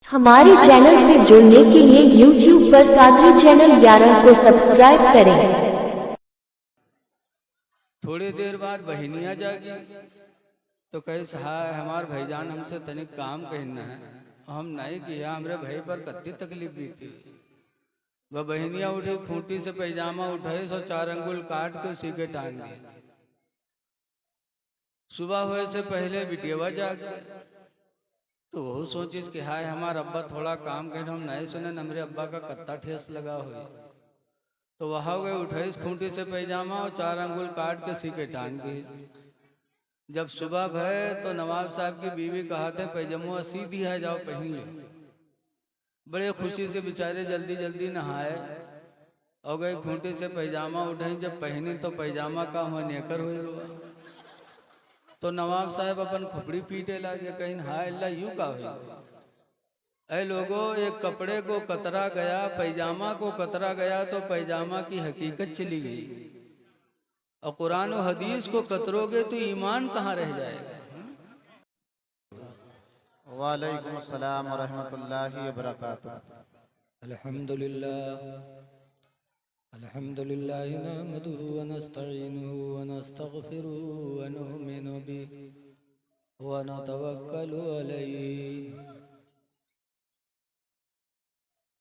हमारे चैनल से जुड़ने के लिए YouTube पर कादरी चैनल 11 को सब्सक्राइब करें। थोड़ी देर बाद बहनिया जागी तो कहे सहाय हमार भाईजान हमसे तनिक काम कहना है। हम नहीं किया, हमरे भाई पर कत्ती तकलीफ भी थी। वह बहनिया उठी, खूंटी से पैजामा उठाए सो 4 अंगुल काट के उसी के टांग दिए। सुबह हुए से पहले बिटियावा जाग गए तो वो सोचिस कि हाय हमार अब्बा थोड़ा काम कहना हम नहीं सुने, हमरे अब्बा का कत्ता ठेस लगा हुई। तो वहां गए, उठाई खूंटी से पैजामा और 4 अंगुल काट के सी के टांग दी। जब सुबह भय तो नवाब साहब की बीवी कहते पैजामा सी दिया है, जाओ पहन लो। बड़े खुशी से बेचारे जल्दी जल्दी नहाए और गए, खूंटी से पैजामा उठाई। जब पहनी तो पैजामा का हुआ नेकर हुआ। तो नवाब साहब अपन खुपड़ी पीटे लगे, कहीं हाय अल्लाह यूं का हुई। ऐ लोगों, एक कपड़े को कतरा गया, पैजामा को कतरा गया तो पैजामा की हकीकत चली गई। और कुरान और हदीस को कतरोगे तो ईमान कहाँ रह जाएगा। वालेकुम अस्सलाम व रहमतुल्लाहि व बरकातुहू। अल्हम्दुलिल्लाह अल्हम्दुलिल्लाह नहमदुहु व नस्तईनुहु व नस्तगफिरुहु व नुमिनु बिहि व नतवक्कलु अलैहि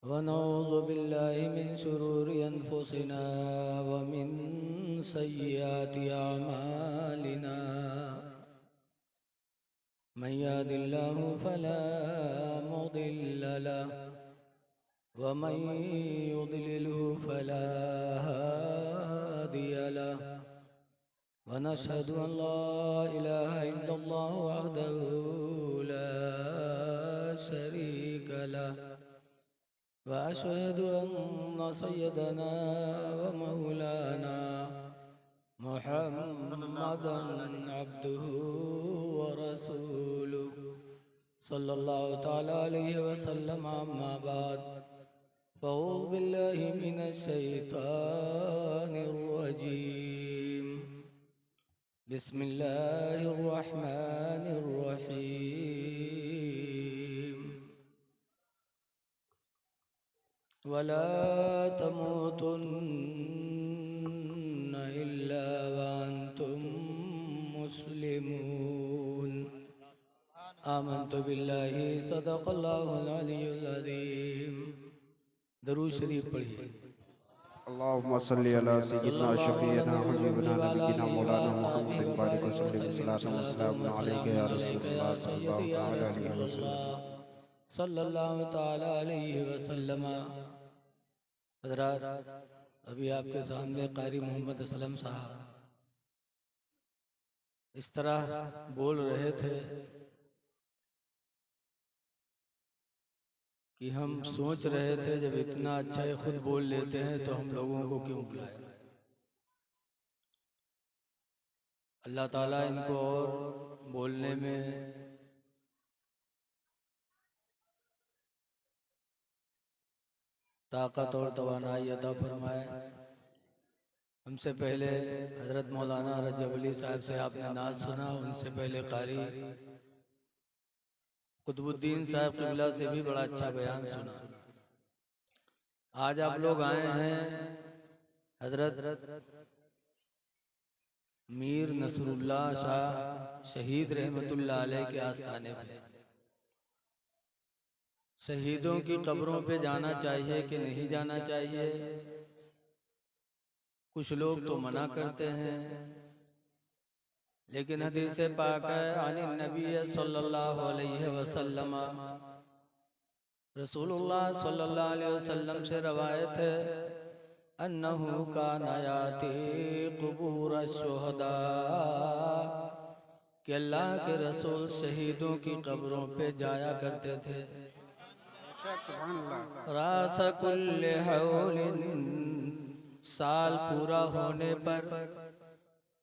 व नऊज़ु बिल्लाहि मिन शुरूरि अनफुसिना व मिन सय्यिआति अअमालिना। मन यहदिल्लाहु फला मुदिल्ल लहु वमन युद्लिलहु फला हादिय लहु वनशहदु अन ला इलाहा इल्लल्लाह वहदहु ला शरीक लहु वअशहदु अन्न सय्यदना व मौलाना मुहम्मदन अब्दुहु व रसूलुहु सल्लल्लाहु तआला अलैहि वसल्लम। अम्मा बाद फ़अऊज़ु बिल्लाहि मिनश शैतानिर रजीम। बिस्मिल्लाहिर रहमानिर रहीम। वला तमूतुन्न इल्ला व अंतुम मुस्लिमून। आमन्तु बिल्लाहि सदक़ल्लाहुल अलियुल अज़ीम। दरूद शरीफ पढ़िए। अल्लाहुम्मा सल्लि अला सय्यिदिना शफ़ीना हबीबना नबीना मौलाना मुहम्मदिन बारिक वसल्लम सल्लल्लाहु अलैहि या रसूलल्लाह सल्लल्लाहु तआला अलैहि वसल्लम। हज़रात, अभी आपके सामने कारी मोहम्मद असलम साहब इस तरह बोल रहे थे कि हम सोच रहे थे जब इतना अच्छा ही खुद बोल लेते हैं तो हम लोगों को क्यों बुलाए। अल्लाह ताला इनको और बोलने में ताकत और तवानाई अता फरमाए। हमसे पहले हज़रत मौलाना रजब अली साहब से आपने नाज सुना, उनसे पहले कारी कुतुबुद्दीन साहब क़िबला से भी बड़ा अच्छा बयान सुना। आज आप लोग आए हैं हज़रत मीर नसरुल्लाह शाह शहीद रहमतुल्लाह अलैह के आस्थाने पर। शहीदों की कब्रों पे जाना चाहिए कि नहीं जाना चाहिए? कुछ लोग तो मना करते हैं, लेकिन हदीस पाक है अनिन नबी सल्लल्लाहु अलैहि वसल्लम, रसूलुल्लाह सल्लल्लाहु अलैहि वसल्लम से रवायत है अन्नहु काना याती कुबूर शुहदा, कि अल्लाह के रसूल शहीदों की कब्रों पे जाया करते थे। रास कुल्ले हौलिन, साल पूरा होने पर,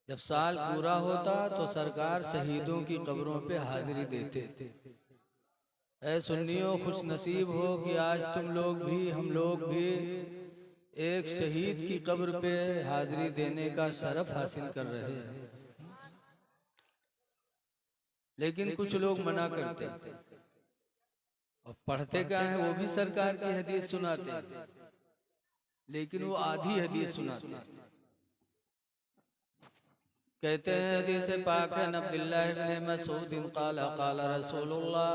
जब साल पूरा होता तो सरकार शहीदों की कब्रों पे हाजिरी देते। ऐ सुन्नियों, खुश नसीब हो कि आज तुम लोग भी हम लोग भी एक शहीद की कब्र पे हाजिरी देने का शरफ हासिल कर रहे हैं। लेकिन कुछ लोग मना करते और पढ़ते क्या है, वो भी सरकार की हदीस सुनाते हैं, लेकिन वो आधी हदीस सुनाते हैं। कहते हैं हदीस पाक है, अब्दुल्लाह इब्न मसूद क़ाला क़ाला रसूलुल्लाह,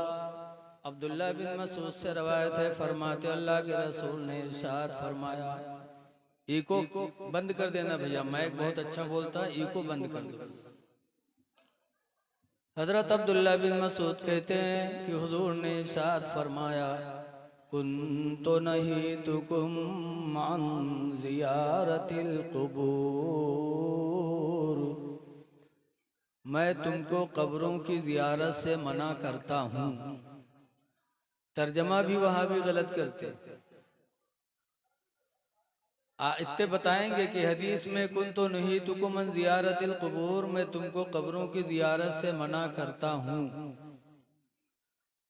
अब्दुल्लाह बिन मसूद से रवायत है, फरमाते अल्लाह के रसूल ने इरशाद फरमाया, इको बंद कर देना भैया, माइक बहुत अच्छा बोलता है, इको बंद कर दो। हजरत अब्दुल्लाह बिन मसूद कहते हैं कि हुजूर ने इरशाद फरमाया, कुन्तु नहीतुकुम अन ज़ियारतिल क़ुबूर, मैं तुमको कब्रों की ज़ियारत से मना करता हूँ। तर्जमा भी वहाँ भी गलत करते, इतने बताएंगे कि हदीस में कुन्तु नहीतुकुम अन ज़ियारतिल क़ुबूर, मैं तुमको कब्रों की ज़ियारत से मना करता हूँ,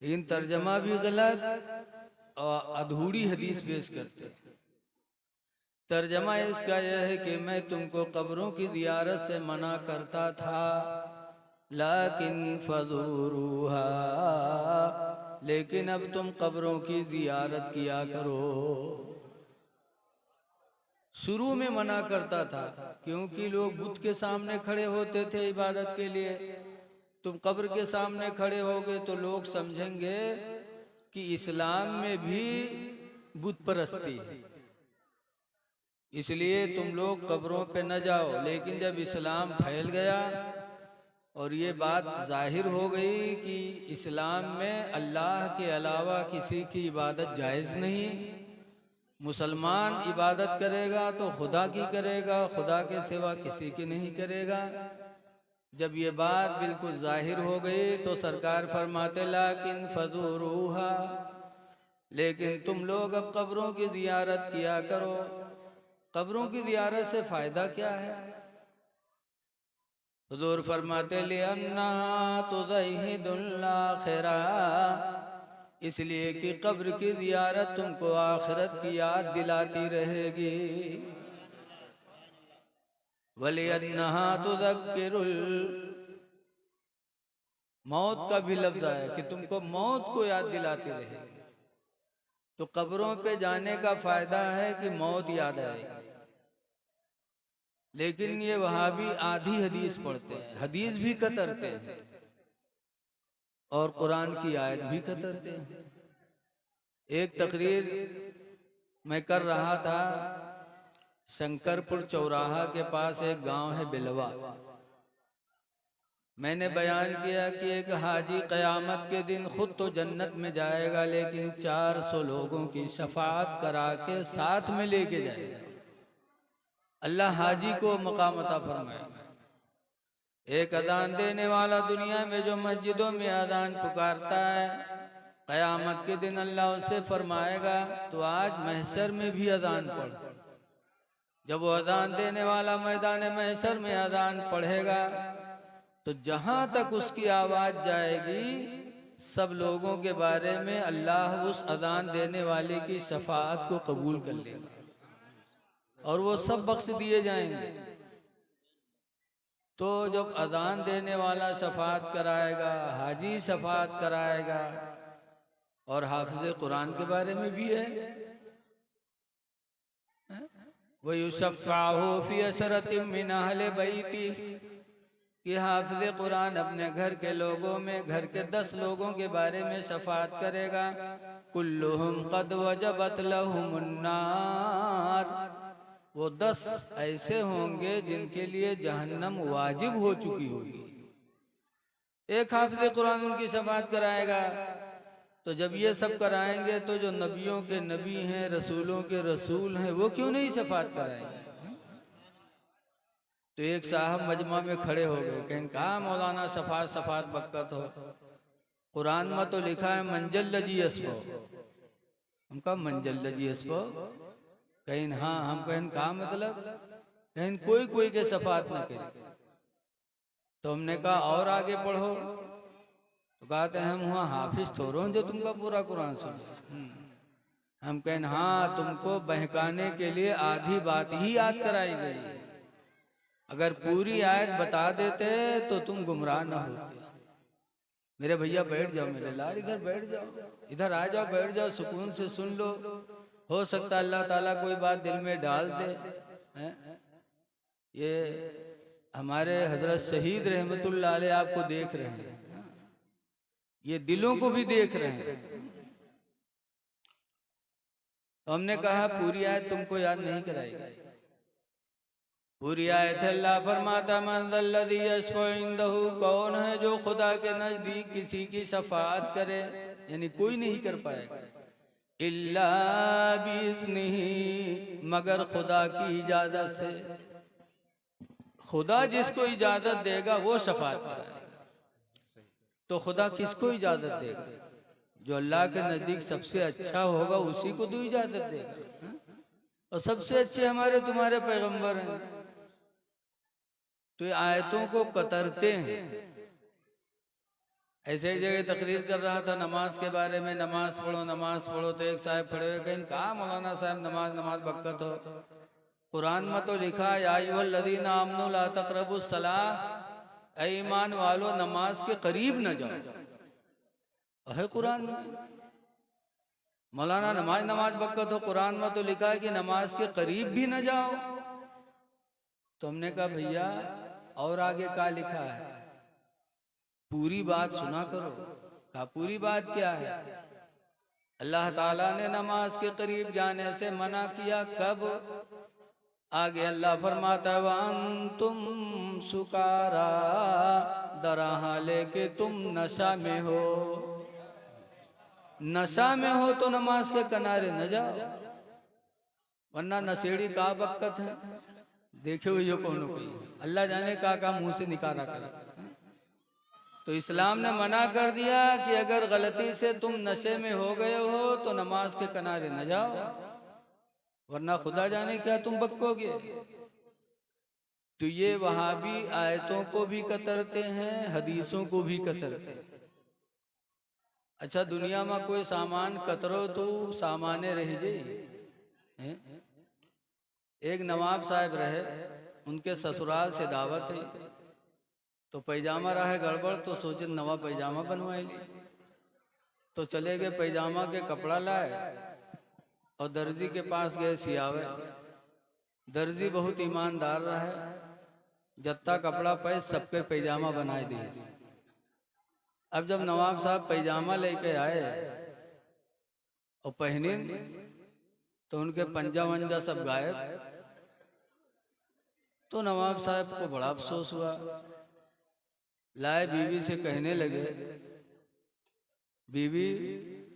लेकिन तर्जमा भी गलत और अधूरी हदीस पेश करते। तर्जमा इसका यह है कि मैं तुमको कब्रों की ज़ियारत से मना करता था, लाकिन फज़ूरूहा, लेकिन अब तुम कब्रों की ज़ियारत किया करो। शुरू में मना करता था क्योंकि लोग बुत के सामने खड़े होते थे इबादत के लिए, तुम कब्र के सामने खड़े होगे तो लोग समझेंगे कि इस्लाम में भी बुत परस्ती है, इसलिए तुम लोग कब्रों पे न जाओ। लेकिन जब इस्लाम फैल गया और ये बात जाहिर हो गई कि इस्लाम में अल्लाह के अलावा किसी की इबादत जायज़ नहीं, मुसलमान इबादत करेगा तो खुदा की करेगा, खुदा के सिवा किसी की नहीं करेगा। जब ये बात बिल्कुल जाहिर हो गई तो सरकार फरमाते, लाकिन फज़ूरूहा, लेकिन तुम लोग अब कब्रों की ज़ियारत किया करो। कब्रों की ज़ियारत से फ़ायदा क्या है? हुज़ूर फरमाते, लिअन्ना तुज़हिदुल आखिरा, इसलिए कि कब्र की ज़ियारत तुमको आखिरत की याद दिलाती रहेगी। वलिअन्नहा तुज़क्किरुल मौत का भी लफ्ज़ आया कि तुमको मौत को याद दिलाती रहेगी। तो कब्रों पे जाने का फ़ायदा है कि मौत याद आएगी। लेकिन ये वहाँ भी आधी हदीस पढ़ते हैं, हदीस भी कतरते हैं और कुरान की आयत भी कतरते हैं। एक तकरीर मैं कर रहा था, शंकरपुर चौराहा के पास एक गांव है बिलवा, मैंने बयान किया कि एक हाजी क़यामत के दिन खुद तो जन्नत में जाएगा, लेकिन 400 लोगों की शफाअत करा के साथ में लेके जाएगा। अल्लाह हाजी को मकाम अता फरमाएगा। एक अजान देने वाला दुनिया में जो मस्जिदों में अजान पुकारता है, क़यामत के दिन अल्लाह उससे फरमाएगा तो आज महशर में भी अजान पढ़। जब वो अजान देने वाला मैदान महशर में अजान पढ़ेगा तो जहाँ तक उसकी आवाज़ जाएगी सब लोगों के बारे में अल्लाह उस अजान देने वाले की शफाअत को कबूल कर लेगा और वो सब बख्श दिए जाएंगे। तो जब अजान देने वाला शफाअत कराएगा, हाजी शफाअत कराएगा, और हाफिज़ कुरान के बारे में भी है, वो युशफ़्फ़अहु फ़ी अशरतिन मिन अहले बैती, कि हाफिज़ कुरान अपने घर के लोगों में, घर के 10 लोगों के बारे में शफाअत करेगा। कुल्लुहुम क़द वजबत लहुमुन नार, वो 10 ऐसे होंगे जिनके लिए जहन्नम वाजिब हो चुकी होगी। एक हाफिज़ कुरान उनकी शफाअत कराएगा। तो जब ये सब कराएंगे तो जो नबियों के नबी हैं, रसूलों के रसूल हैं, वो क्यों नहीं शफाअत कराएंगे? तो एक साहब मजमा में खड़े हो गए, कहें कहा मौलाना शफाअत शफाअत बक्कत हो, कुरान में तो लिखा है मंजल लजी अस्बो। हम कहा मंजल लजी अस्बो? कहीं हाँ। हम कहें कहा मतलब? कहें कोई कोई के शफाअत न करे। तो हमने कहा और आगे पढ़ो। तो कहते हैं हम वहाँ हाफिज थोड़ो जो तुमका पूरा कुरान सुने। हम कहें हाँ, तुमको बहकाने के लिए आधी बात ही याद कराई गई है, अगर पूरी आयत बता देते तो तुम गुमराह न होते। मेरे भैया बैठ जाओ, मेरे लाल इधर बैठ जाओ, इधर आ जाओ, बैठ जाओ, सुकून से सुन लो, हो सकता है अल्लाह ताला कोई बात दिल में डाल दे। हैं? ये हमारे हजरत शहीद रहमतुल्लाह अलैह आपको देख रहे हैं, ये दिलों को भी देख रहे हैं। तो हमने कहा पूरी आयत तुमको याद नहीं कराएगी। पूरी आयत अल्लाह फरमाता मंदल्लज़ी यशफ़उ इंदहु, कौन है जो खुदा के नजदीक किसी की शफाअत करे, यानी कोई नहीं कर पाएगा, इल्ला बिइज़्निही, मगर खुदा की इजाजत से। खुदा जिसको इजाजत देगा वो शफाअत कराएगा। तो खुदा किसको इजाजत देगा? जो अल्लाह के नजदीक सबसे अच्छा होगा उसी को तो इजाजत देगा। और सबसे अच्छे हमारे तुम्हारे पैगंबर हैं। तो ये आयतों को कतरते हैं। ऐसे ही जगह तकरीर कर रहा था नमाज के बारे में, नमाज पढ़ो नमाज पढ़ो, तो एक साहब खड़े हुए कहीं, कहा मौलाना साहब नमाज नमाज बक्कत हो, कुरान में तो लिखा या अय्युहल्लज़ीना आमनू ला तक़रबुस सलाह, ऐ ईमान वालो नमाज के करीब न जाओ, है कुरान में। मौलाना नमाज नमाज बक्कत हो, कुरान में तो लिखा है कि नमाज के करीब भी न जाओ। तो हमने कहा भैया और आगे क्या लिखा है, पूरी बात सुना करो। कहा पूरी बात क्या है? अल्लाह ताला ने नमाज के करीब जाने से मना किया, कब? आगे अल्लाह फरमाता है वअंतुम सुकारा, दरहा लेके तुम नशा में हो। नशा में हो तो नमाज के किनारे न जाओ, वरना नशेड़ी का बक्कत है। देखे हुए कौन कोई अल्लाह जाने का मुंह से निकाला कर। तो इस्लाम ने मना कर दिया कि अगर गलती से तुम नशे में हो गए हो तो नमाज के किनारे न जाओ, वरना खुदा जाने क्या तुम बक्कोगे। तो ये वहाबी आयतों को भी कतरते हैं, हदीसों को भी कतरते हैं। अच्छा दुनिया में कोई सामान कतरो तो सामाने रह जाए। एक नवाब साहब रहे, उनके ससुराल से दावत है, तो पैजामा रहे गड़बड़, तो सोचे नवा पैजामा बनवाए लिए। तो चले गए, पैजामा के कपड़ा लाए और दर्जी के पास गए सियावे। दर्जी बहुत ईमानदार रहे, जत्ता कपड़ा पे सबके पैजामा बनाए दिए। अब जब नवाब साहब पैजामा लेके आए और पहने तो उनके पंजा वंजा सब गायब। तो नवाब साहब को बड़ा अफसोस हुआ, लाए बीवी से कहने लगे, बीवी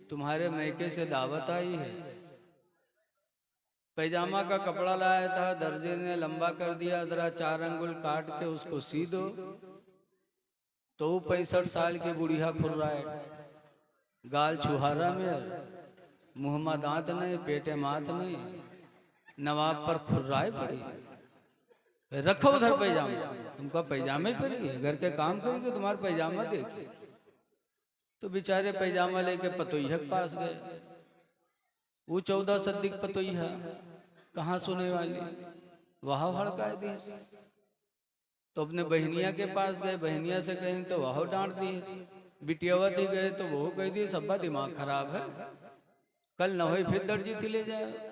तुम्हारे मैके से दावत आई है, पैजामा का कपड़ा लाया था, दर्जे ने लंबा कर दिया, जरा 4 अंगुल काट के उसको सी दो। तो 65 साल की बुढ़िया खुर्राए, गाल छुहारा में, मुँह में दांत नहीं, पेटे मात नहीं, नवाब पर खुर्राए पड़ी। रखो उधर पैजामा, तुमका पैजामे पड़ी है, घर के काम करेंगे तुम्हारा पैजामा देखे। तो बेचारे पैजामा लेके पतोइया के पास गए। वो 14 सद्दिक पतोइया कहाँ सुने वाली, वहाँ हड़काए दी। तो अपने बहनिया के पास गए, बहनिया से कहें तो वह डांट दी। बिटियावत ही गए तो वो कह दी सबका दिमाग खराब है, कल न हो फिर दर्जी थी ले जाए।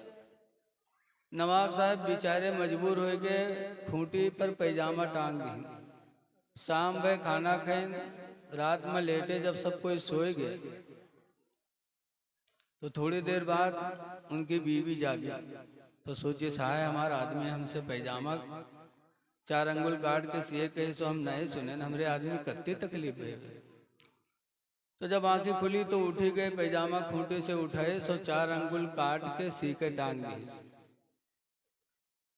नवाब साहब बेचारे मजबूर हो गए, खूंटी पर पैजामा टांग दी। शाम भे खाना खाए, रात में लेटे, जब सब कोई सोए गए तो थोड़ी देर बाद उनकी बीवी जागी। तो सोचे साहे हमारा आदमी हमसे पैजामा 4 अंगुल काट के सिए कहे सो हम नहीं सुने, हमरे आदमी कत्ती तकलीफ है। तो जब आंखें खुली तो उठी गए, पैजामा खूंटे से उठाए सो 4 अंगुल काट के सी के टांग दी।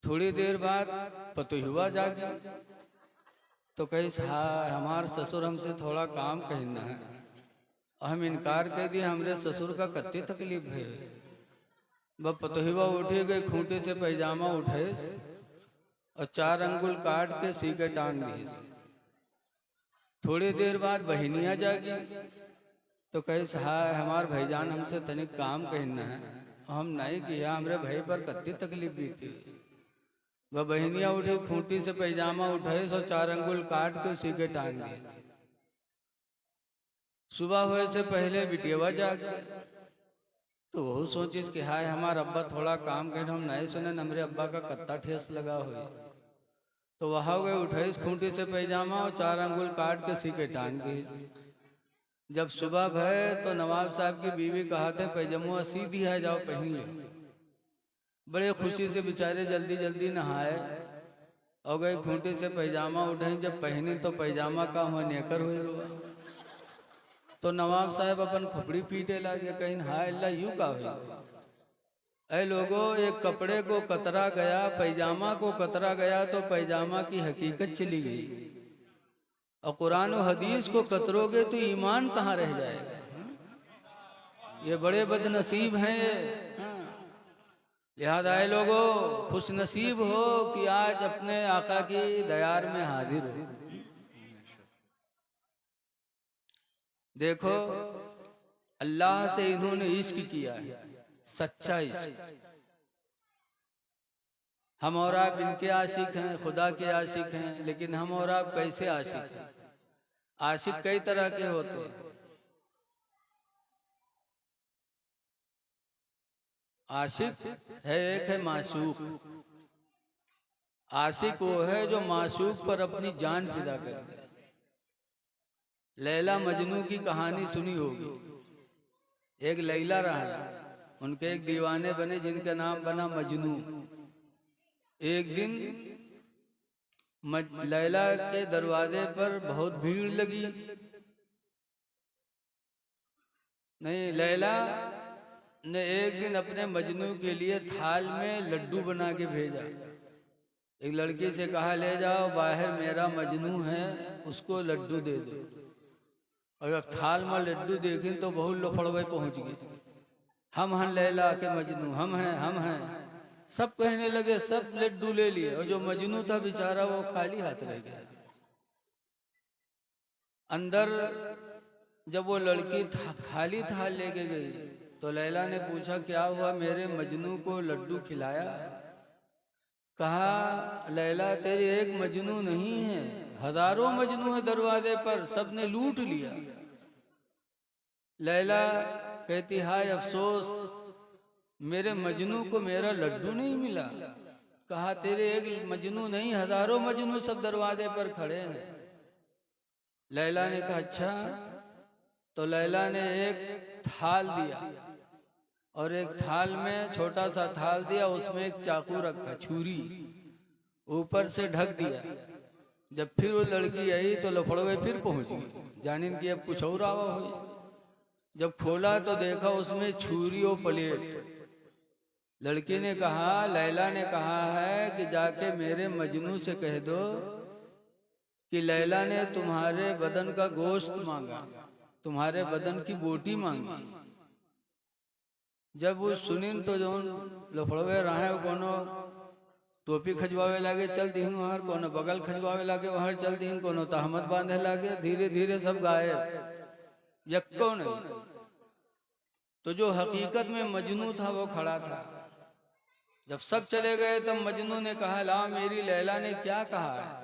थोड़ी देर बाद पतोहिवा जागी तो कही हाँ हमारे ससुर हमसे थोड़ा काम कहना है। हम इनकार कर दिए, हमरे ससुर का कत्ती तकलीफ है। वह पतोहिवा उठे गए, खूंटे से पैजामा उठाए और 4 अंगुल काट के सी के टांग दिए। थोड़ी देर बाद बहनिया जागी तो कहे हाँ हमारे भाईजान हमसे तनिक काम कहना है, हम नहीं किया, हमरे भाई पर कत्ती तकलीफ भी थी। वह बहनिया उठी, खूंटी से पैजामा उठाए सो 4 अंगुल काट के उसी के टांग दिए। सुबह होए से पहले बिटियावा जाग गए। तो वो सोचिस कि हाय हमार अब्बा थोड़ा काम के हम नहीं सुने, हमरे अब्बा का कत्ता ठेस लगा हुई। तो वहाँ गए, उठाइस खूंटी से पैजामा और 4 अंगुल काट के सीके टांग दी। जब सुबह भय तो नवाब साहब की बीवी कहते पैजामा सीधी है, जाओ पहन ले। बड़े खुशी से बेचारे जल्दी जल्दी नहाए और गए, खूंटी से पैजामा उठाई। जब पहनी तो पैजामा का हुआ नेकर हुआ। तो नवाब साहब अपन खुपड़ी पीटे लगे, कहीं हाय अल्लाह यूं का हुई। ऐ लोगों, एक कपड़े को कतरा गया, पैजामा को कतरा गया तो पैजामा की हकीकत चली गई। और कुरान और हदीस को कतरोगे तो ईमान कहाँ रह जाएगा। ये बड़े बदनसीब हैं ये। लिहाजा ऐ लोगों, खुश नसीब हो कि आज अपने आका की दयार में हाजिर हो। देखो, अल्लाह से इन्होंने इश्क किया है, सच्चा इश्क। हम और आप इनके आशिक हैं, खुदा के आशिक हैं, लेकिन हम और आप कैसे आशिक हैं? आशिक कई तरह के होते हैं। आशिक है, एक है माशूक। आशिक वो है जो माशूक पर अपनी जान फिदा कर दे। लैला मजनू की कहानी सुनी होगी। एक लैला रहा, उनके एक दीवाने बने जिनका नाम बना मजनू। एक दिन लैला के दरवाजे पर बहुत भीड़ लगी। नहीं, लैला ने एक दिन अपने मजनू के लिए थाल में लड्डू बना के भेजा। एक लड़की से कहा, ले जाओ बाहर मेरा मजनू है, उसको लड्डू दे दो। और जब थाल में लड्डू देखी तो बहुत लफड़वे पहुंच गए। हम हैं लैला के मजनू, हम हैं। सब कहने लगे, सब लड्डू ले लिए। और जो मजनू था बेचारा वो खाली हाथ रह गया। अंदर जब वो लड़की खाली थाल लेके गई तो लैला ने पूछा, क्या हुआ, मेरे मजनू को लड्डू खिलाया? कहा, लैला तेरे एक मजनू नहीं है, हजारों मजनू है दरवाजे पर, सबने लूट लिया। लैला कहती, हाय अफसोस, मेरे मजनू को मेरा लड्डू नहीं मिला। कहा, तेरे एक मजनू नहीं, हजारों मजनू सब दरवाजे पर खड़े हैं। लैला ने कहा, अच्छा। तो लैला ने एक थाल दिया और एक थाल में छोटा सा थाल दिया, उसमें एक चाकू रखा, छुरी ऊपर से ढक दिया। जब फिर वो लड़की आई तो लफड़वे फिर पहुंच गई, जानिन की अब कुछ और आवा हुई। जब खोला तो देखा उसमें छुरी और प्लेट। लड़की ने कहा, लैला ने कहा है कि जाके मेरे मजनू से कह दो कि लैला ने तुम्हारे बदन का गोश्त मांगा, तुम्हारे बदन की बोटी मांगी। जब वो सुनिन तो जो लफड़वे रहे, कोनो टोपी खजवावे लागे, चल दीन वहां, कोनो बगल खजवावे लागे वहां, चल दीन, कोनो तहमत बांधे लागे। धीरे धीरे सब गायब, यक्को नहीं। तो जो हकीकत में मजनू था वो खड़ा था। जब सब चले गए तब मजनू ने कहा, ला मेरी लैला ने क्या कहा है?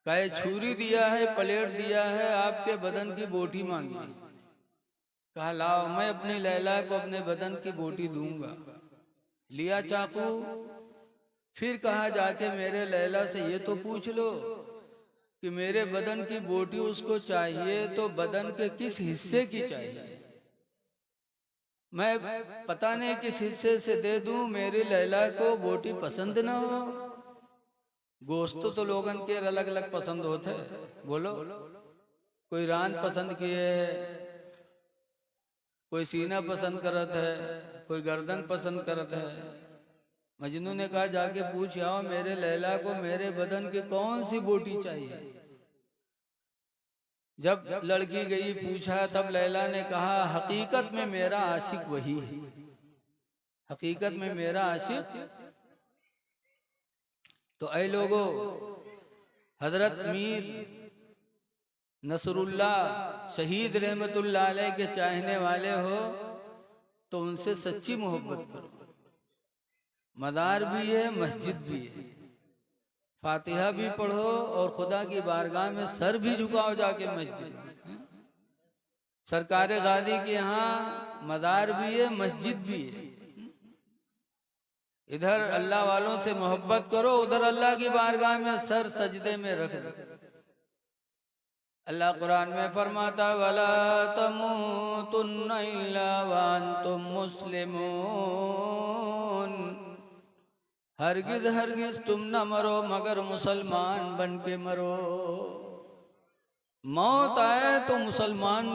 कहे, छुरी दिया है, प्लेट दिया है, आपके बदन की बोटी मांगी। कहा, लाओ, मैं अपनी लैला को अपने बदन की बोटी दूंगा। लिया चाकू, फिर कहा, जाके मेरे लैला से ये तो पूछ लो कि मेरे बदन की बोटी उसको चाहिए तो बदन के किस हिस्से की चाहिए। मैं पता नहीं किस हिस्से से दे दूं, मेरी लैला को बोटी पसंद ना हो। गोश्त तो लोगन के अलग अलग पसंद होते, बोलो। कोई रान पसंद किए है, कोई सीना पसंद करत है, कोई गर्दन पसंद करत है। मजनू ने कहा, जाके पूछ आओ मेरे लैला को मेरे बदन की कौन सी बोटी चाहिए। जब लड़की गई पूछा तब लैला ने कहा, हकीकत में मेरा आशिक वही है, हकीकत में मेरा आशिक। तो ऐ लोगों, हजरत मीर नसरुल्लाह शहीद रहमतुल्लाह अलैह के चाहने वाले हो तो उनसे सच्ची मोहब्बत करो। मदार भी है, मस्जिद भी है, फातिहा भी पढ़ो और खुदा की बारगाह में सर भी झुकाओ जाके मस्जिद। सरकार गाजी के यहाँ मज़ार भी है, मस्जिद भी है। इधर अल्लाह वालों से मोहब्बत करो, उधर अल्लाह की बारगाह में सर सजदे में रख दो। अल्लाह कुरान में फरमाता वला तमूतुन्ना इल्ला व अंतुम मुस्लिमून, हरगिज हरगिज तुम न मरो मगर मुसलमान बन के मरो। मौत आए तो मुसलमान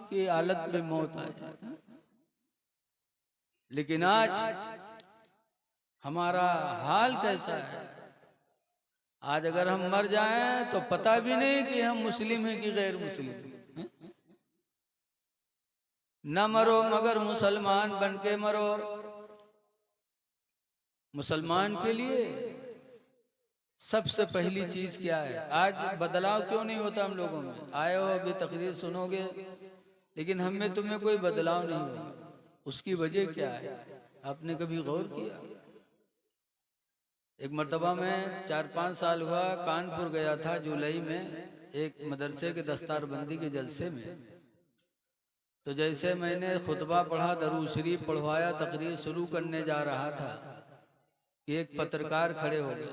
की हालत में मौत आ जाए। लेकिन आज हमारा हाल कैसा है? आज अगर हम मर जाएं तो पता भी नहीं कि हम मुस्लिम हैं कि गैर मुस्लिम हैं। न मरो मगर मुसलमान बन के मरो। मुसलमान के लिए सबसे पहली चीज क्या है? आज बदलाव क्यों नहीं होता हम लोगों में? आए हो अभी तकरीर सुनोगे, लेकिन हम में तुम्हें कोई बदलाव नहीं होगा। उसकी वजह क्या है? आपने कभी गौर किया? एक मर्तबा में 4-5 साल हुआ, कानपुर गया था जुलाई में एक मदरसे के दस्तारबंदी के जलसे में। तो जैसे मैंने खुतबा पढ़ा, दरूद शरीफ पढ़वाया, तकरीर शुरू करने जा रहा था कि एक पत्रकार खड़े हो गए।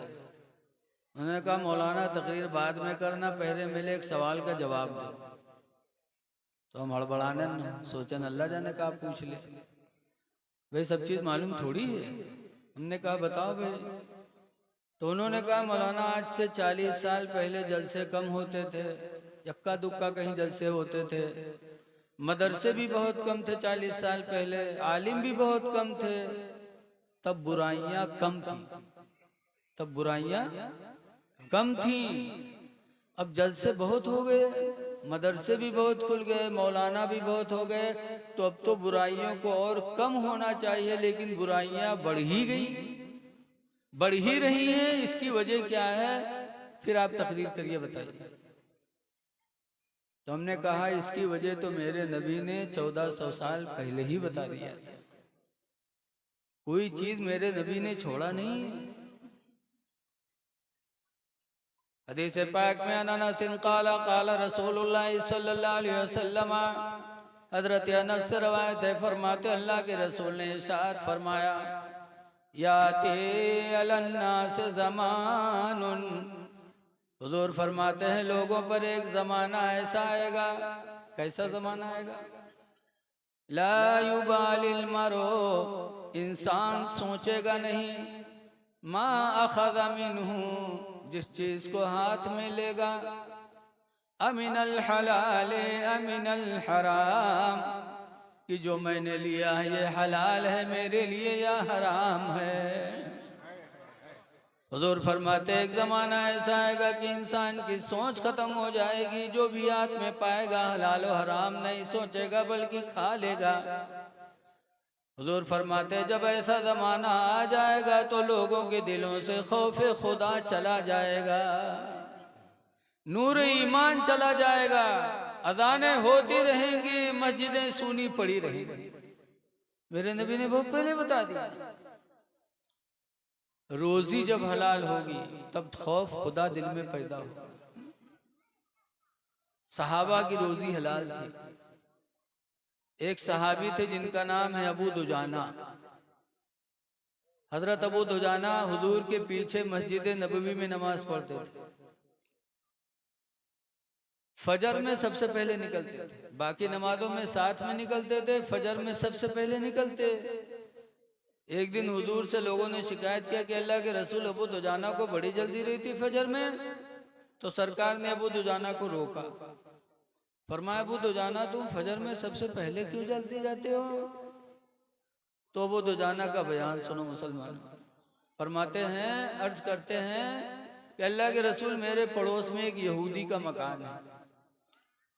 उन्होंने कहा मौलाना तकरीर बाद में करना, पहले मेरे एक सवाल का जवाब दो। तो हम हड़बड़ाने सोचन अल्लाह जाने का पूछ ले, भाई सब चीज़ मालूम थोड़ी है। हमने कहा बताओ भाई। तो उन्होंने कहा मौलाना आज से 40 साल पहले जलसे कम होते थे, यक्का दुक्का कहीं जलसे होते थे, मदरसे भी बहुत कम थे 40 साल पहले, आलिम भी बहुत कम थे, तब बुराइयां कम थी, तब बुराइयां कम थी। अब जलसे बहुत हो गए, मदरसे भी बहुत खुल गए, मौलाना भी बहुत हो गए, तो अब तो बुराइयों को और कम होना चाहिए, लेकिन बुराइयां बढ़ ही गई, बढ़ ही रही हैं। इसकी वजह क्या है? फिर आप तकरीर करिए, बताइए। तो हमने कहा इसकी वजह तो मेरे नबी ने 1400 साल पहले ही बता दिया था। कोई चीज मेरे नबी ने छोड़ा नहीं। हदीस पाक में अनस क़ाला क़ाला रसूलुल्लाह सल्लल्लाहु अलैहि वसल्लम, हजरत अनस से रवायत है, फरमाते अल्लाह के रसूल ने इरशाद फरमाया याते अलन्नास ज़मानुन, हुजूर फरमाते हैं लोगों पर एक ज़माना ऐसा आएगा। कैसा ज़माना आएगा? ला युबालिल मरो, इंसान सोचेगा नहीं, मा अखज़ मिन्हु, जिस चीज़ को हाथ में लेगा, अमिनल हलाल अमिनल हराम, कि जो मैंने लिया है ये हलाल है मेरे लिए या हराम है। हुजूर फरमाते एक ज़माना ऐसा आएगा कि इंसान की सोच ख़त्म हो जाएगी, जो भी हाथ में पाएगा हलाल और हराम नहीं सोचेगा बल्कि खा लेगा। हुजूर फरमाते जब ऐसा ज़माना आ जाएगा तो लोगों के दिलों से खौफ खुदा चला जाएगा, नूर ईमान चला जाएगा, अज़ानें होती रहेंगी, मस्जिदें सूनी पड़ी रहेंगी। मेरे नबी ने बहुत पहले बता दिया। रोजी जब हलाल होगी तब खौफ खुदा दिल में पैदा होगा। सहाबा की रोजी हलाल थी। एक सहाबी थे जिनका नाम है अबू दुजाना। हजरत अबू दुजाना हुजूर के पीछे मस्जिद नबवी में नमाज पढ़ते थे। फजर में सबसे पहले निकलते थे, बाकी नमाजों में साथ में निकलते थे, फजर में सबसे पहले निकलते। एक दिन हुजूर से लोगों ने शिकायत किया कि अल्लाह के रसूल अबू दुजाना को बड़ी जल्दी रही थी फजर में। तो सरकार ने अबू दुजाना को रोका, फरमाया अबू दुजाना तुम फजर में सबसे पहले क्यों जल्दी जाते हो? तो अबू दुजाना का बयान सुनो मुसलमान। फरमाते हैं, अर्ज करते हैं कि अल्लाह के रसूल मेरे पड़ोस में एक यहूदी का मकान है,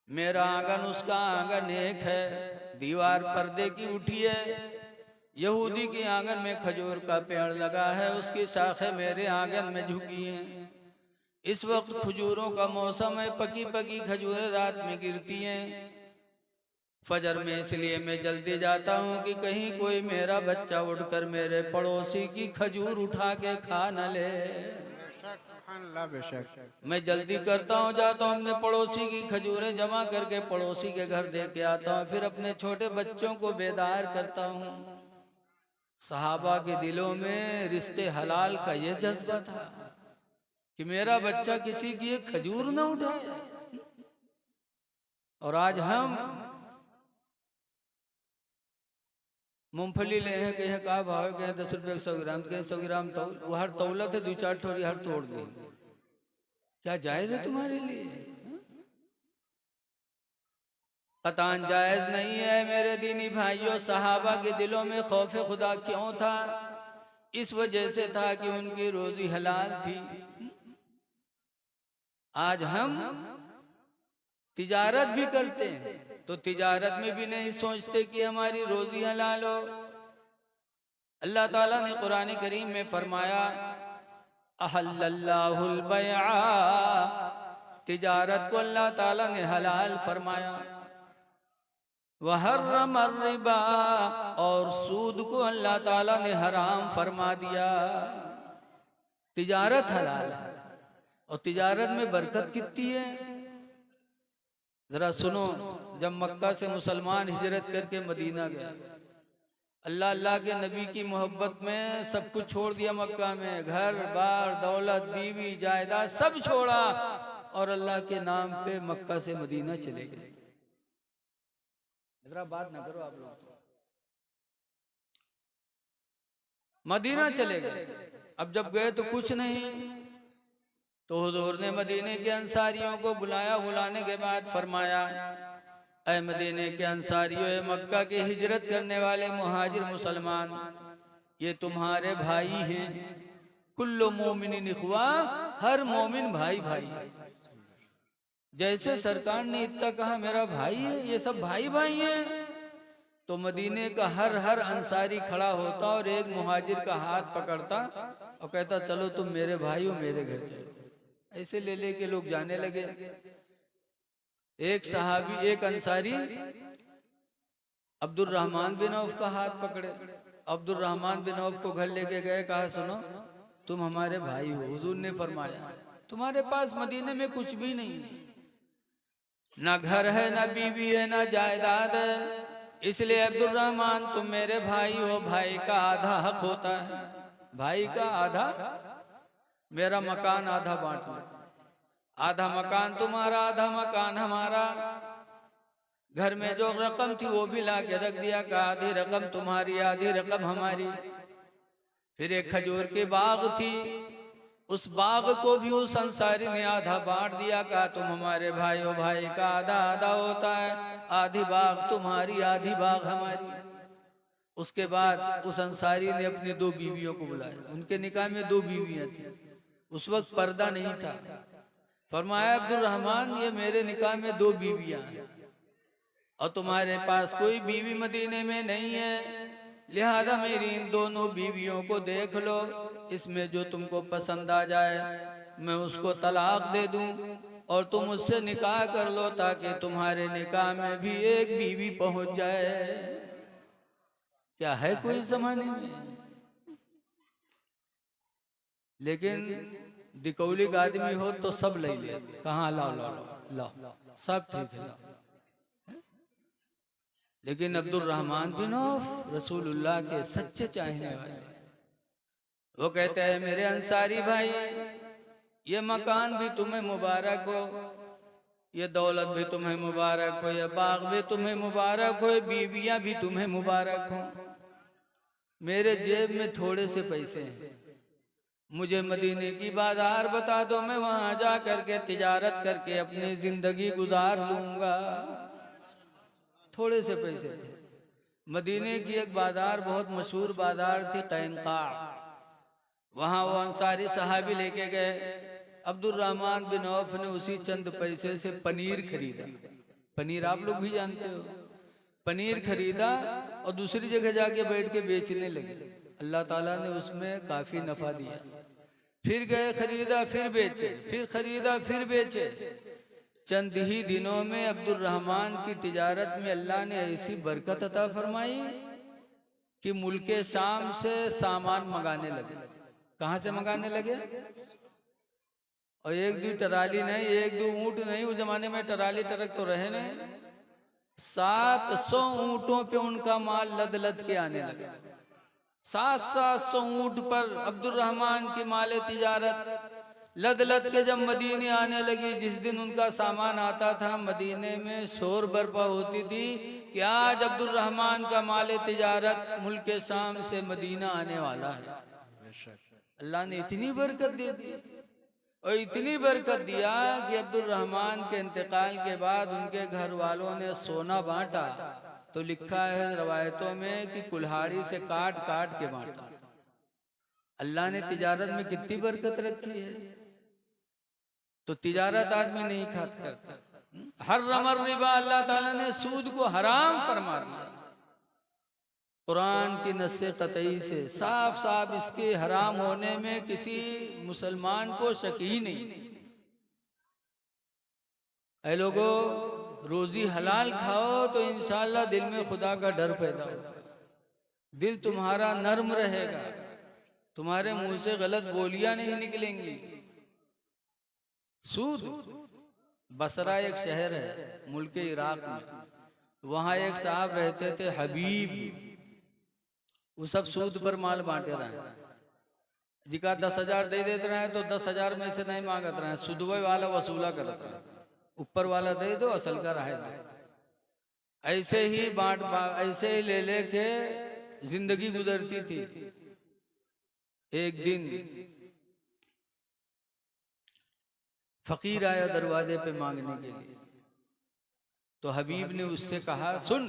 मेरा आंगन उसका आंगन एक है, दीवार पर्दे की उठी है। यहूदी के आंगन में खजूर का पेड़ लगा है, उसकी शाखें मेरे आंगन में झुकी हैं। इस वक्त खजूरों का मौसम है, पकी पकी खजूरें रात में गिरती हैं। फजर में इसलिए मैं जल्दी जाता हूँ कि कहीं कोई मेरा बच्चा उठकर मेरे पड़ोसी की खजूर उठा के खा न ले। अल्लाह बेशक। मैं जल्दी करता हूँ, जाता हूँ अपने पड़ोसी की खजूरें जमा करके पड़ोसी के घर दे के आता हूँ, फिर अपने छोटे बच्चों को बेदार करता हूँ। सहाबा के दिलों में रिश्ते हलाल का ये जज्बा था कि मेरा बच्चा किसी की एक खजूर न उठाए। और आज हम मूंगफली ले हैं, कहे का भाव है, कहे 10 रुपये 100 ग्राम, कहे 100 ग्राम तौल, वो हर तौलत है, 2-4 ठोरी हर तोड़ दे। क्या जायज है तुम्हारे लिए? कतान जायज नहीं है मेरे दीनी भाइयों। सहाबा के दिलों में खौफ खुदा क्यों था? इस वजह से था कि उनकी रोजी हलाल थी। आज हम तिजारत भी करते हैं तो तिजारत में भी नहीं सोचते कि हमारी रोजी हलाल हो। अल्लाह ताला ने कुरान करीम में फरमाया, अहल्लल्लाहुल बैआ, तिजारत को अल्लाह ताला ने हलाल फरमाया। वहर्रमर रिबा, और सूद को अल्लाह ताला ने हराम फरमा दिया। तिजारत हलाल है और तिजारत में बरकत कितनी है जरा सुनो। जब मक्का से मुसलमान हिजरत करके मदीना गए, अल्लाह अल्लाह के नबी की मोहब्बत में सब कुछ छोड़ दिया। मक्का में घर बार दौलत बीवी जायदाद सब छोड़ा और अल्लाह के नाम पे मक्का से मदीना चले गए। जरा बात ना करो आप लोग। मदीना चले गए। अब जब गए तो कुछ नहीं, तो हुजूर ने मदीने के अंसारियों को बुलाया। बुलाने के बाद फरमाया, ऐ मदीने के अंसारियों, मक्का के हिजरत करने वाले मुहाजिर मुसलमान, ये तुम्हारे भाई हैं। कुल्लु मोमिनिन इख्वा, हर मोमिन भाई भाई। जैसे सरकार ने इतना कहा मेरा भाई है, ये सब भाई भाई हैं, तो मदीने का हर अंसारी खड़ा होता और एक मुहाजिर का हाथ पकड़ता और कहता चलो तुम मेरे भाई हो, मेरे घर चलो। ऐसे ले लेके लोग जाने लगे। एक सहाबी, एक अंसारी अब्दुल रहमान बिन औफ का हाथ पकड़े। अब्दुल रहमान बिन औफ को घर लेके गए, कहा सुनो तुम हमारे भाई हो। हुजूर ने फरमाया तुम्हारे पास मदीने में कुछ भी नहीं, ना घर है, ना बीवी है, ना जायदाद है, इसलिए अब्दुल रहमान तुम मेरे भाई हो। भाई का आधा हक होता है, भाई का आधा, मेरा मकान आधा बांट लो, आधा मकान तुम्हारा आधा मकान हमारा। घर में जो रकम थी वो भी ला के रख दिया, का आधी रकम तुम्हारी आधी रकम हमारी। फिर एक खजूर के बाग थी, उस बाग को भी उस अंसारी ने आधा बांट दिया, कहा तुम हमारे भाई हो, भाई का आधा आधा होता है, आधी बाग तुम्हारी आधी बाग हमारी। उसके बाद उस अंसारी ने अपनी 2 बीवियों को बुलाया। उनके निकाह में 2 बीवियां थी, उस वक्त पर्दा नहीं था। फरमाया अब्दुल रहमान, ये मेरे निकाह में 2 बीवियां हैं और तुम्हारे पास कोई बीवी मदीने में नहीं है, लिहाजा मेरी इन दोनों बीवियों को देख लो, इसमें जो तुमको पसंद आ जाए मैं उसको तलाक दे दूं और तुम उससे निकाह कर लो, ताकि तुम्हारे निकाह में भी एक बीवी पहुंच जाए। क्या है कोई जमाने में? लेकिन दिकौली का आदमी हो तो सब ले ले, कहाँ लाओ लाओ लाओ, सब ठीक है लाओ। लेकिन अब्दुल रहमान बिन औफ रसूलुल्लाह के सच्चे चाहने वाले, वो कहते हैं मेरे अंसारी भाई, ये मकान भी तुम्हें मुबारक हो, ये दौलत भी तुम्हें मुबारक हो, ये बाग भी तुम्हें मुबारक हो, बीवियां भी तुम्हें मुबारक हो। मेरे जेब में थोड़े से पैसे हैं, मुझे मदीने की बाजार बता दो, मैं वहां जा करके तिजारत करके अपनी जिंदगी गुजार लूंगा। थोड़े से पैसे थे। मदीने की एक बाजार, बहुत मशहूर बाजार थी, कैनका। वहां वो अंसारी सहाबी लेके गए। अब्दुल रहमान बिन औफ ने उसी चंद पैसे से पनीर खरीदा। पनीर आप लोग भी जानते हो। पनीर खरीदा और दूसरी जगह जाके बैठ के बेचने लगे। अल्लाह ताला ने उसमें काफी नफा दिया। फिर गए, खरीदा, फिर बेचे, फिर खरीदा, फिर बेचे। चंद ही दिनों में अब्दुल रहमान की तिजारत में अल्लाह ने ऐसी बरकत अता फरमाई कि मुल्के शाम से सामान मंगाने लगे। कहाँ से मंगाने लगे? और एक दो टराली नहीं, एक दो ऊंट नहीं, उस जमाने में टराली ट्रक तो रहे नहीं। 700 ऊंटों पे उनका माल लद लद के आने लगा। 700 ऊंट पर अब्दुल रहमान की माल तिजारत लद लद के जब मदीने आने लगी, जिस दिन उनका सामान आता था मदीने में शोर बर्पा होती थी कि आज अब्दुल रहमान का माल तिजारत मुल्क शाम से मदीना आने वाला है। अल्लाह ने इतनी बरकत दे दी और इतनी बरकत दिया कि अब्दुल रहमान के इंतकाल के बाद उनके घर वालों ने सोना बांटा तो लिखा है रवायतों में कि कुल्हाड़ी से काट काट के बांटा। अल्लाह ने तिजारत में कितनी बरकत रखी है। तो तिजारत आदमी नहीं खाता करता। हर रमर रिबा, अल्लाह ताला ने सूद को हराम फरमा दिया। कुरान की नस्से कतई से साफ साफ इसके हराम होने में किसी मुसलमान को शक ही नहीं। ऐ लोगों, रोजी हलाल खाओ तो इंशाअल्लाह दिल में खुदा का डर पैदा होगा, दिल तुम्हारा नर्म रहेगा, तुम्हारे मुंह से गलत बोलियां नहीं निकलेंगी। सूद, बसरा एक शहर है मुल्क इराक में, वहां एक साहब रहते थे हबीब, वो सब सूद पर माल बांटे रहे। जिका 10,000 दे देते रहे तो 10,000 में से नहीं मांगत रहे, सुदवे वाला वसूला करत रहे, ऊपर वाला दे दो असल का रहे। ऐसे ही ऐसे ही ले लेके जिंदगी गुजरती थी। एक दिन फकीर आया दरवाजे पे मांगने के लिए, तो हबीब ने उससे कहा, सुन,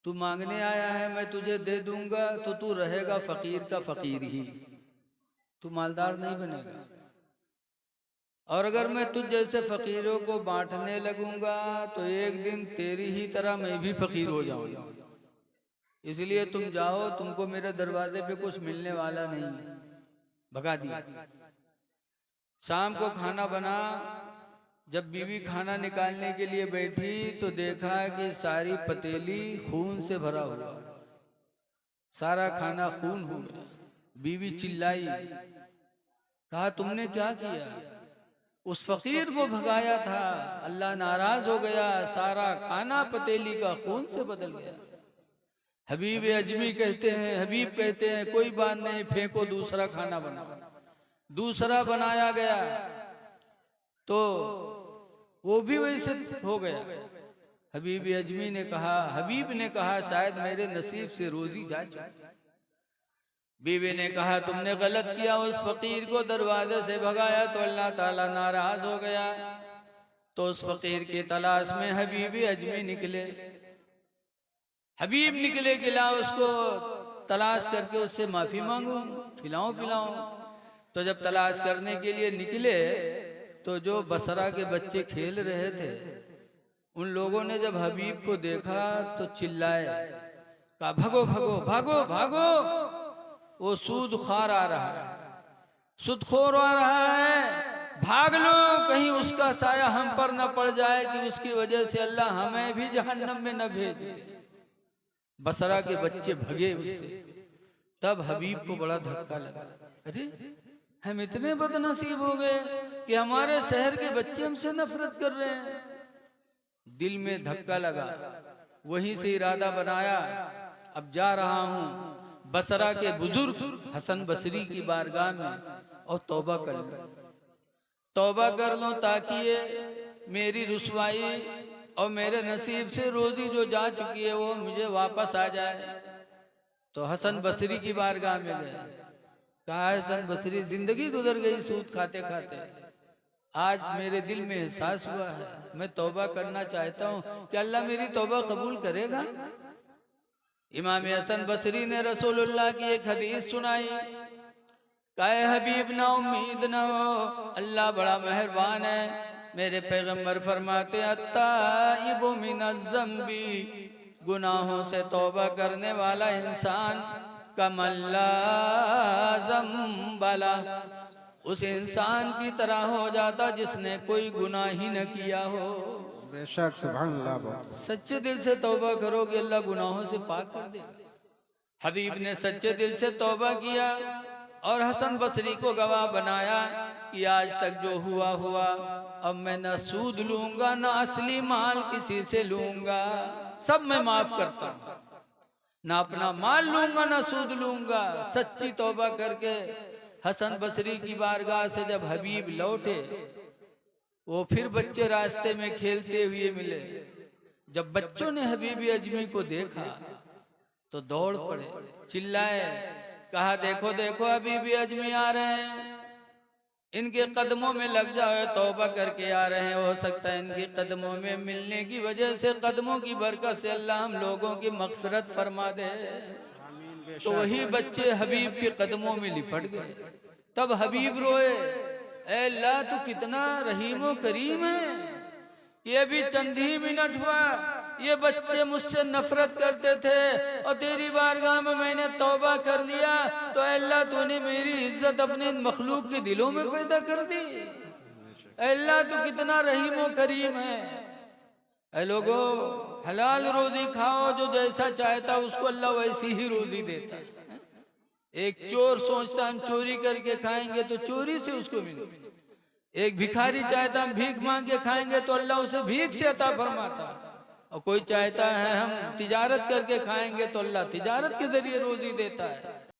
तू मांगने आया है, मैं तुझे दे दूंगा तो तू रहेगा फकीर का फकीर ही, तू मालदार नहीं बनेगा। और अगर मैं तुझ जैसे फकीरों को बांटने लगूंगा तो एक दिन तेरी ही तरह मैं भी फकीर हो जाऊंगा। इसलिए तुम जाओ, तुमको मेरे दरवाजे पे कुछ मिलने वाला नहीं। भगा दिया। शाम को खाना बना, जब बीवी खाना निकालने के लिए बैठी तो देखा कि सारी पतीली खून से भरा हुआ, सारा खाना खून हो गया। बीवी चिल्लाई, कहा तुमने क्या किया? उस फकीर को भगाया था, अल्लाह नाराज हो गया, सारा खाना पतीली का खून से बदल गया। हबीब अजमी कहते हैं कोई बात नहीं, फेंको, दूसरा खाना बनाओ। दूसरा बनाया गया तो वो भी वैसे हो गया। हबीब ने कहा शायद मेरे नसीब से रोजी जा चुकी। बीवी ने कहा तुमने गलत किया, उस फकीर को दरवाजे से भगाया तो अल्लाह ताला नाराज हो गया। तो उस फकीर की तलाश में हबीब अजमी निकले। हबीब निकले कि ला उसको तलाश करके उससे माफी मांगू, खिलाऊं पिलाऊं। तो जब तलाश करने के लिए निकले तो जो बसरा के बच्चे खेल रहे थे, उन लोगों ने जब हबीब को देखा तो चिल्लाए, कहा भागो भागो भागो भागो, वो सूदखोर आ रहा है, सूदखोर आ रहा है, भाग लो, कहीं उसका साया हम पर न पड़ जाए कि उसकी वजह से अल्लाह हमें भी जहन्नम में न भेज दे। बसरा के बच्चे भगे उससे। तब हबीब को बड़ा धक्का लगा, अरे हम इतने बदनसीब हो गए कि हमारे शहर के बच्चे हमसे नफरत कर रहे हैं। दिल में धक्का लगा, वहीं से इरादा बनाया, अब जा रहा हूं बसरा के बुजुर्ग हसन बसरी की बारगाह में और तौबा कर लूं ताकि ये मेरी रुसवाई और मेरे नसीब से रोजी जो जा चुकी है वो मुझे वापस आ जाए। तो हसन बसरी की बारगाह में गया, कहा हसन बसरी जिंदगी गुजर गई सूद खाते खाते, आज मेरे दिल में एहसास हुआ है, मैं तौबा करना चाहता हूँ, क्या अल्लाह मेरी तौबा कबूल करेगा? इमाम हसन बसरी ने रसूलुल्लाह की एक हदीस सुनाई, कहे हबीब ना उम्मीद ना हो, अल्लाह बड़ा मेहरबान है। मेरे पैगंबर फरमाते अत्ताइबु मिनज़्ज़म्बी, गुनाहों से तौबा करने वाला इंसान कमल्ला ज़म्बला, उस इंसान की तरह हो जाता जिसने कोई गुनाह ही न किया हो। बेशक, सुभान अल्लाह। सच्चे दिल से तौबा करोगे अल्लाह गुनाहों से पाक कर देगा। हबीब ने सच्चे दिल से तौबा किया और हसन बसरी को गवाह बनाया कि आज तक जो हुआ हुआ, अब मैं ना सूद लूंगा ना असली माल किसी से लूंगा, सब मैं माफ करता हूं, ना अपना माल लूंगा ना सूद लूंगा। सच्ची तौबा करके हसन बसरी की बारगाह से जब हबीब लौटे, वो फिर बच्चे रास्ते में खेलते हुए मिले। जब बच्चों ने हबीब अजमी को देखा तो दौड़ पड़े, चिल्लाए, कहा देखो देखो हबीब अजमी आ रहे हैं, इनके कदमों में लग जाओ, तौबा करके आ रहे हैं, हो सकता है इनके कदमों में मिलने की वजह से, कदमों की बरकत से अल्लाह हम लोगों की मगफिरत फरमा दे। तो वही बच्चे हबीब के कदमों में लिपट गए। तब हबीब रोए, ऐ अल्लाह तू कितना रहीम करीम है कि अभी चंद ही मिनट हुआ ये बच्चे मुझसे नफरत करते थे और तेरी बारगाह में मैंने तौबा कर दिया, तो अल्लाह तूने मेरी इज्जत अपने मखलूक के दिलों में पैदा कर दी। अल्लाह तू कितना रहीम करीम है। ऐ लोगो, हलाल रोजी खाओ, जो जैसा चाहता उसको अल्लाह वैसी ही रोजी देता है। एक चोर सोचता हम चोरी करके खाएंगे तो चोरी से उसको मिलती, एक भिखारी चाहता हम भीख मांग के खाएंगे तो अल्लाह उसे भीख से अता फरमाता, और कोई चाहता है हम तिजारत करके खाएंगे तो अल्लाह तिजारत के जरिए रोजी देता है।